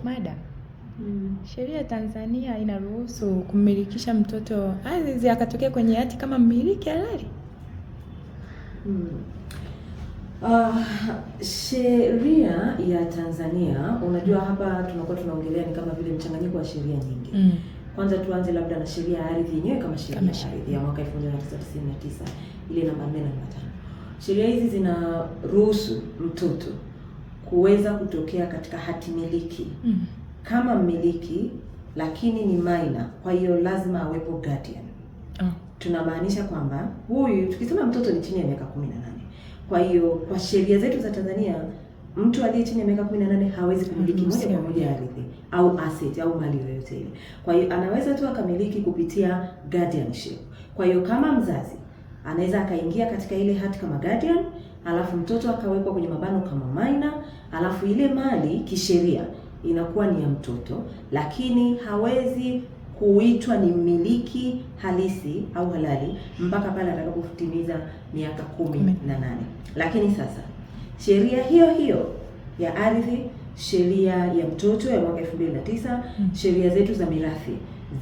Madam, sheria Tanzania inaruhusu kummilikisha mtoto ardhi akatokea kwenye hati kama mmiliki halali? Sheria ya Tanzania, unajua hapa tunakuwa tunaongelea ni kama vile mchanganyiko wa sheria nyingi. Kwanza tuanze labda na sheria ya ardhi yenyewe kama sheria ya ardhi ya mwaka 1999 ile namba 4 na 5. Sheria hizi zinaruhusu mtoto kuweza kutokea katika hati miliki kama mmiliki, lakini ni minor, kwa hiyo lazima awepo guardian. Tunamaanisha kwamba huyu, tukisema mtoto ni chini ya miaka 18. Kwa hiyo kwa sheria zetu za Tanzania, mtu aliye chini ya miaka 18 hawezi kumiliki moja kwa moja ardhi au asset au mali yoyote ile. Kwa hiyo anaweza tu akamiliki kupitia guardianship. Kwa hiyo kama mzazi anaweza akaingia katika ile hati kama guardian, alafu mtoto akawekwa kwenye mabano kama minor, alafu ile mali kisheria inakuwa ni ya mtoto, lakini hawezi kuitwa ni mmiliki halisi au halali mpaka pale atakapotimiza miaka 18. Lakini sasa sheria hiyo hiyo ya ardhi, sheria ya mtoto ya mwaka 2009, sheria zetu za mirathi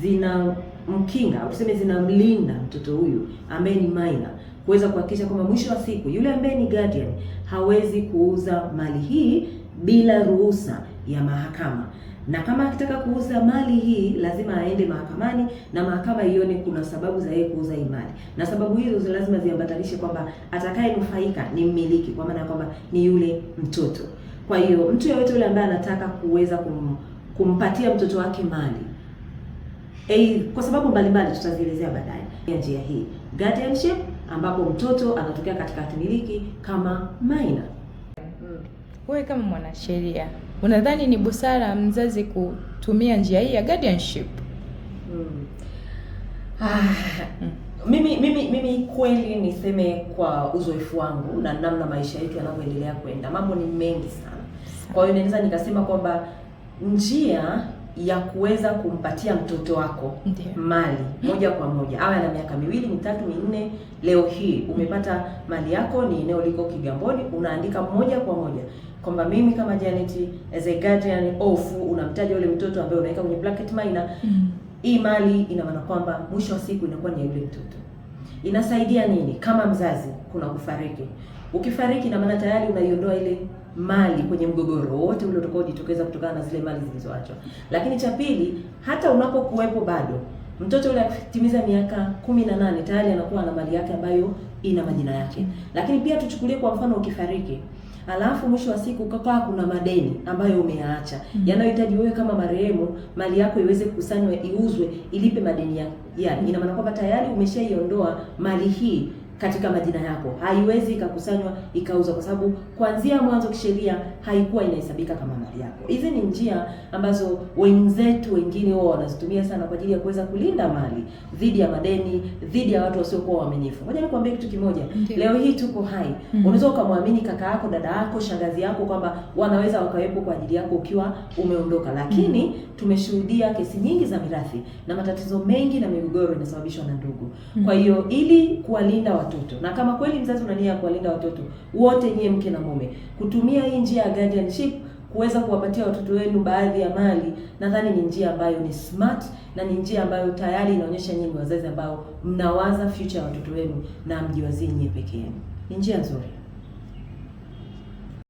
zina mkinga au tuseme zinamlinda mtoto huyu ambaye ni minor kuweza kuhakikisha kwamba mwisho wa siku yule ambaye ni guardian hawezi kuuza mali hii bila ruhusa ya mahakama. Na kama akitaka kuuza mali hii lazima aende mahakamani na mahakama ione kuna sababu za yeye kuuza hii mali. Na sababu hizo lazima ziambatanishe kwamba atakayenufaika ni mmiliki, kwa maana kwamba ni yule mtoto. Kwa hiyo mtu yeyote yule ambaye anataka kuweza kumpatia mtoto wake mali, kwa sababu mbalimbali tutazielezea baadaye, njia hii guardianship, ambapo mtoto anatokea katika hati miliki kama minor. Wewe kama mwanasheria, unadhani ni busara mzazi kutumia njia hii ya guardianship? Mimi kweli niseme kwa uzoefu wangu na namna maisha yetu yanavyoendelea kwenda, mambo ni mengi sana. Kwa hiyo naweza nikasema kwamba njia ya kuweza kumpatia mtoto wako mali moja kwa moja, awe na miaka 2, 3, 4, leo hii umepata mali yako, ni eneo liko Kigamboni, unaandika moja kwa moja kwamba mimi kama Janet as a guardian of, unamtaja yule mtoto ambaye unaweka kwenye bracket minor. Hii mali ina maana kwamba mwisho wa siku inakuwa ni yule mtoto. Inasaidia nini? Kama mzazi kuna kufariki. Ukifariki na maana tayari unaiondoa ile mali kwenye mgogoro wote ule utakaojitokeza kutokana na zile mali zilizoachwa. Lakini cha pili, hata unapokuwepo bado, mtoto yule akitimiza miaka 18 tayari anakuwa na mali yake ambayo ina majina yake. Lakini pia tuchukulie kwa mfano ukifariki, alafu mwisho wa siku kama kuna madeni ambayo umeyaacha yanayohitaji wewe kama marehemu mali yako iweze kukusanywa, iuzwe, ilipe madeni yako. Yani ina maana kwamba tayari umeshaiondoa mali hii katika majina yako, haiwezi ikakusanywa ikauzwa, kwa sababu kuanzia mwanzo kisheria haikuwa inahesabika kama mali yako. Hizi ni njia ambazo wenzetu wengine wao wanazitumia sana kwa ajili ya kuweza kulinda mali dhidi ya madeni, dhidi ya watu wasiokuwa waaminifu. Ngoja nikwambie kitu kimoja. Leo hii tuko hai. Unaweza ukamwamini kaka yako, dada yako, shangazi yako kwamba wanaweza wakawepo kwa ajili yako ukiwa umeondoka. Lakini tumeshuhudia kesi nyingi za mirathi na matatizo mengi na migogoro inasababishwa na ndugu. Kwa hiyo ili kuwalinda watoto, na kama kweli mzazi una nia ya kuwalinda watoto wote, nyie mke na mume, kutumia hii njia ya guardianship kuweza kuwapatia watoto wenu baadhi ya mali, nadhani ni njia ambayo ni smart na ni njia ambayo tayari inaonyesha nyinyi wazazi ambao mnawaza future ya watoto wenu na mjiwazie nyie peke yenu. Ni njia nzuri.